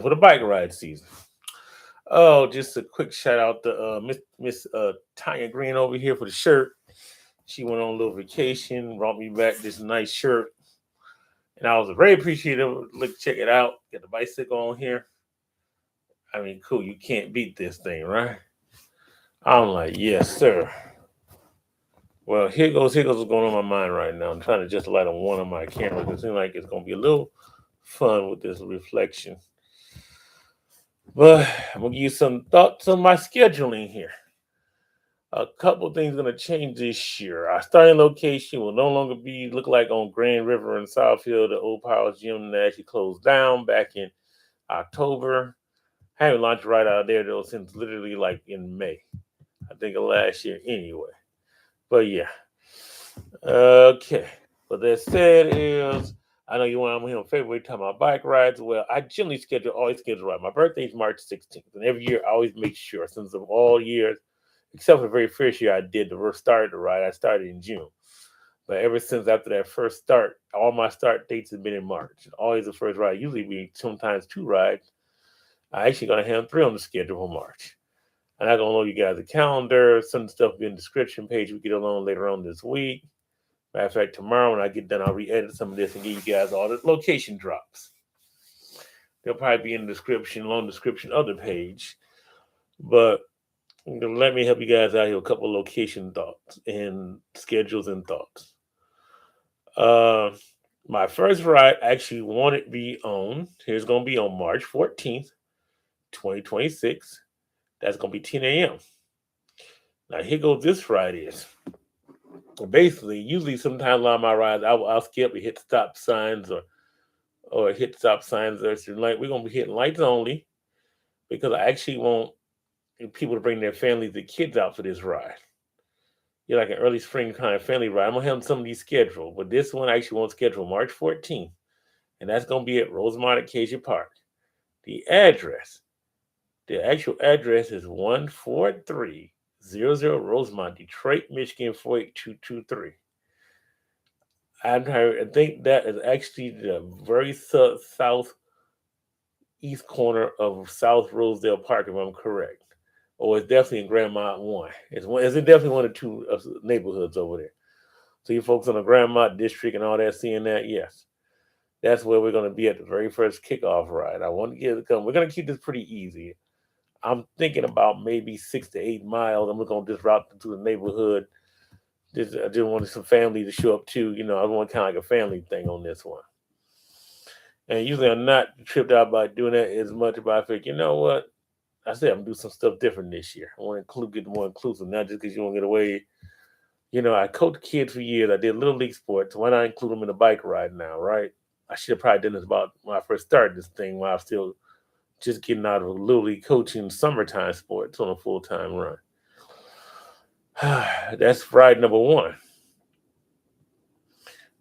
for the bike ride season. Oh, just a quick shout out to Miss Tanya Green over here for the shirt. She went on a little vacation, brought me back this nice shirt, and I was very appreciative. Look, check it out. Got the bicycle on here. I mean, cool. You can't beat this thing, right? I'm like, yes, sir. Well, here goes what's going on in my mind right now. I'm trying to just light on one of my cameras. It seems like it's gonna be a little fun with this reflection. But I'm gonna give you some thoughts on my scheduling here. A couple of things gonna change this year. Our starting location will no longer be look like on Grand River in Southfield. The old Powers Gym that actually closed down back in October. I haven't launched right out there though since literally like in May. I think of last year anyway. But yeah. Okay. But that said is I know you want I'm here in February talking about bike rides. Well, I generally always schedule right. My birthday is March 16th. And every year I always make sure, since of all years, except for the very first year I did the start the ride, I started in June. But ever since after that first start, all my start dates have been in March. Always the first ride, usually be sometimes two rides. I actually gonna have three on the schedule for March. I'm not gonna load you guys a calendar. Some stuff will be in the description page. We get along later on this week. Matter of fact, tomorrow when I get done, I'll re-edit some of this and give you guys all the location drops. They'll probably be in the description, long description of the page. But let me help you guys out here with a couple of location thoughts and schedules and thoughts. Uh, my first ride actually wanted to be on. Here's going to be on March 14th, 2026. That's going to be 10 a.m. Now, here goes this ride is. Basically, usually sometimes on my rides, I'll skip and hit stop signs or hit stop signs. We're going to be hitting lights only because I actually want people to bring their families and kids out for this ride. You're like an early spring kind of family ride. I'm gonna have some of these scheduled, but this one I actually won't schedule March 14th, and that's gonna be at Rosemont Acacia Park. The address, the actual address is 14300 Rosemont, Detroit, Michigan 48223. I think that is actually the very southeast corner of South Rosedale Park, if I'm correct. Or it's definitely in Grandmont 1. It's definitely one of two neighborhoods over there. So you folks in the Grandmont district and all that, seeing that, yes, that's where we're going to be at the very first kickoff ride. I want to get it come. We're going to keep this pretty easy. I'm thinking about maybe 6 to 8 miles. I'm going to just route through the neighborhood. I just wanted some family to show up too. I want kind of like a family thing on this one. And usually I'm not tripped out by doing that as much, but I think, you know what? I said I'm gonna do some stuff different this year. I want to get more inclusive, not just because you want to get away. I coached kids for years. I did little league sports. Why not include them in the bike ride now, right? I should have probably done this about when I first started this thing, while I was still just getting out of little league coaching summertime sports on a full time run. That's ride number one.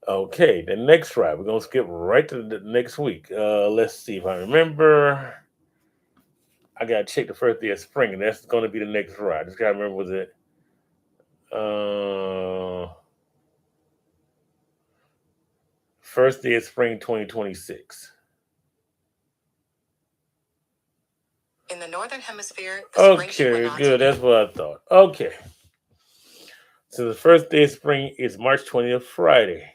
Okay, the next ride, we're gonna skip right to the next week. Let's see if I remember. I gotta check the first day of spring, and that's gonna be the next ride. Just gotta remember was it first day of spring 2026. In the northern hemisphere, okay, good. That's what I thought. Okay, so the first day of spring is March 20th, Friday.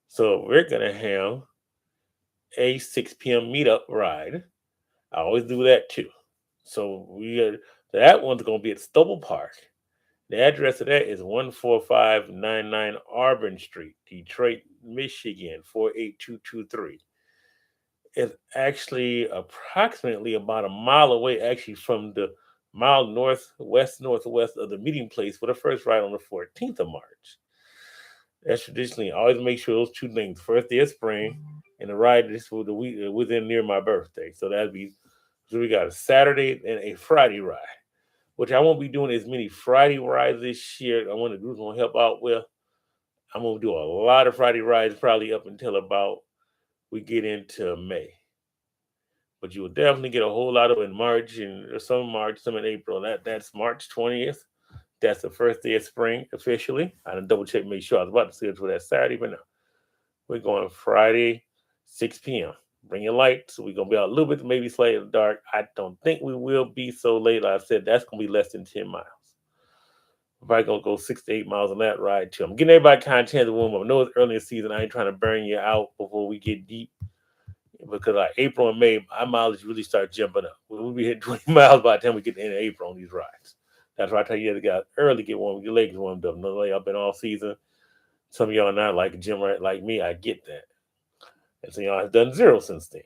So we're gonna have a 6 p.m. meetup ride. I always do that too. So that one's gonna be at Stopel Park. The address of that is 14599 Auburn Street, Detroit, Michigan 48223. It's actually approximately about a mile away, actually, from the mile northwest of the meeting place for the first ride on the 14th of March. That's traditionally always make sure those two things: first day of spring and the ride this for the week within near my birthday. So we got a Saturday and a Friday ride, which I won't be doing as many Friday rides this year. I want the groups gonna help out with. I'm gonna do a lot of Friday rides probably up until about we get into May. But you will definitely get a whole lot of in March and some March, some in April. That's March 20th. That's the first day of spring officially. I didn't double check, make sure I was about to schedule that Saturday, but no. We're going Friday, 6 p.m. Bring your lights. We're gonna be out a little bit, maybe slightly dark. I don't think we will be so late. Like I said, that's gonna be less than 10 miles. Probably gonna go 6 to 8 miles on that ride too. I'm getting everybody kind of chance to warm up. I know it's early in the season. I ain't trying to burn you out before we get deep because like April and May, my mileage really start jumping up. We'll be hitting 20 miles by the time we get to the end of April on these rides. That's why I tell you, to get early, get warm, your legs warmed up. No way y'all been all season. Some of y'all not like a gym right like me. I get that. And some of y'all have done zero since then.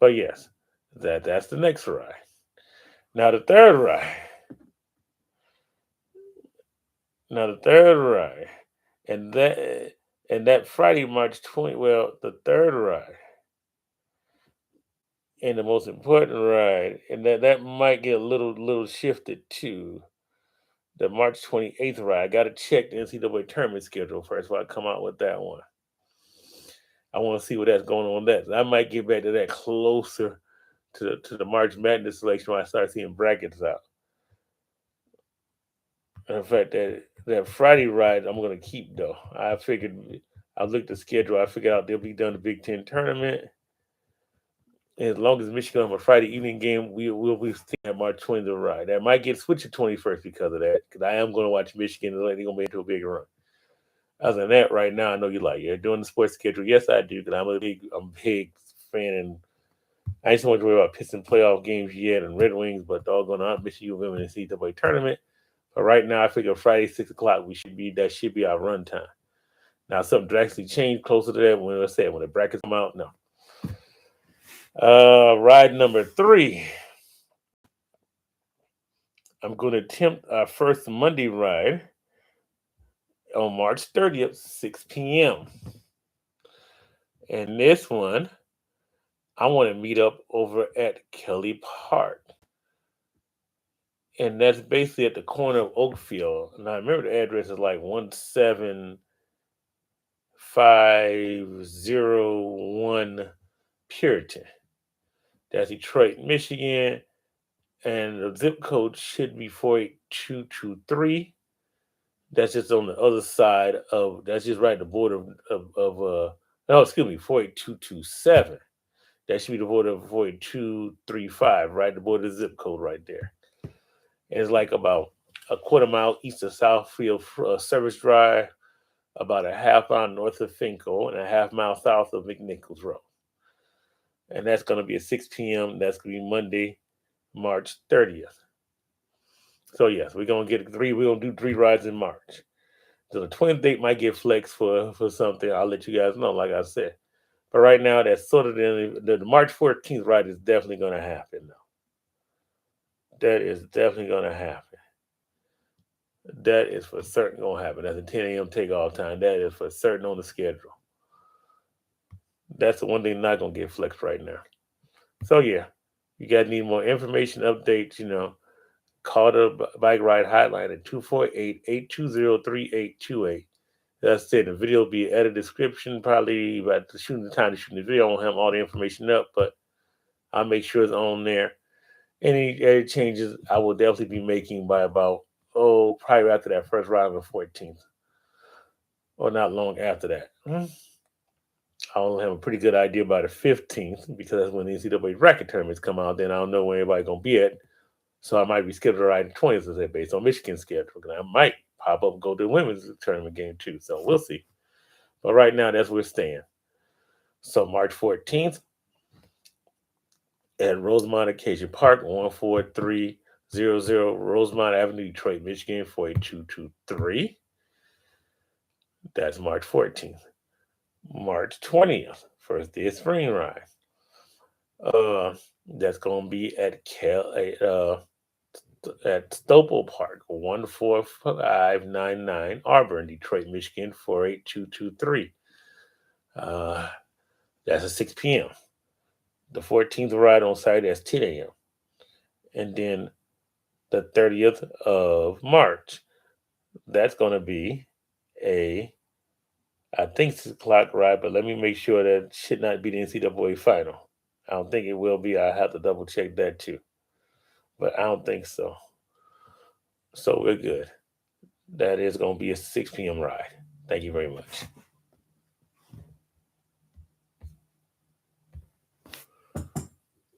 But yes, that's the next ride. Now the third ride. Now the third ride. And that Friday, March 20, well, the third ride and the most important ride, and that might get a little shifted too. The March 28th ride. I gotta check the NCAA tournament schedule first before I come out with that one. I want to see what that's going on with that. I might get back to that closer to the March Madness selection when I start seeing brackets out. In fact, that Friday ride I'm gonna keep though. I looked at the schedule. I figured out they'll be done the Big Ten tournament. And as long as Michigan on a Friday evening game, we'll be staying at March 20th ride. That might get switched to 21st because of that. Because I am going to watch Michigan and they're going to be into a big run. Other than that, right now I know you're doing the sports schedule. Yes, I do. Because I'm a big fan, and I ain't so much worried about Piston playoff games yet and Red Wings, but doggone, I'm missing you in the NCAA tournament. But right now, I figure Friday 6 o'clock that should be our run time. Now, something drastically changed closer to that when the brackets come out. No. Ride number 3. I'm going to attempt our first Monday ride on March 30th, 6 p.m. And this one, I want to meet up over at Kelly Park. And that's basically at the corner of Oakfield. And I remember the address is like 17501 Puritan. That's Detroit, Michigan. And the zip code should be 48223. That's just on the other side that's just right at the border no, excuse me, 48227. That should be the border of 48235, right? The border of the zip code right there. And it's like about a quarter mile east of Southfield Service Drive, about a half mile north of Finco, and a half mile south of McNichols Road. And that's going to be at 6 p.m. That's going to be Monday, March 30th. So yes, we're gonna do 3 rides in March. So the 20th date might get flexed for something. I'll let you guys know, like I said. But right now, that's sort of the March 14th ride is definitely gonna happen though. That is definitely gonna happen. That is for certain gonna happen. That's a 10 a.m. takeoff time. That is for certain on the schedule. That's the one thing not gonna get flexed right now. So yeah, you guys need more information, updates, call the bike ride hotline at 248-820-3828. That's it. The video will be added description, probably about the time to shoot the video. I won't have all the information up, but I'll make sure it's on there. Any added changes I will definitely be making by about, probably after that first ride on the 14th. Or not long after that. I'll have a pretty good idea by the 15th because that's when the NCAA bracket tournaments come out. Then I'll know where everybody's going to be at. So I might be scheduled to ride in 20th, as I said, based on Michigan's schedule. And I might pop up and go to the women's tournament game too. So we'll see. But right now, that's where we're staying. So March 14th at Rosemont Acacia Park, 14300 Rosemont Avenue, Detroit, Michigan, 48223. That's March 14th. March 20th, first day of spring ride. That's going to be at Stopel Park, 14599 Auburn, Detroit, Michigan, 48223. That's at 6 p.m. The 14th ride on Saturday, that's 10 a.m. And then the 30th of March, that's going to be I think 6 o'clock ride, but let me make sure that should not be the NCAA final. I don't think it will be. I have to double check that too. But I don't think so. So we're good. That is going to be a 6 p.m. ride. Thank you very much.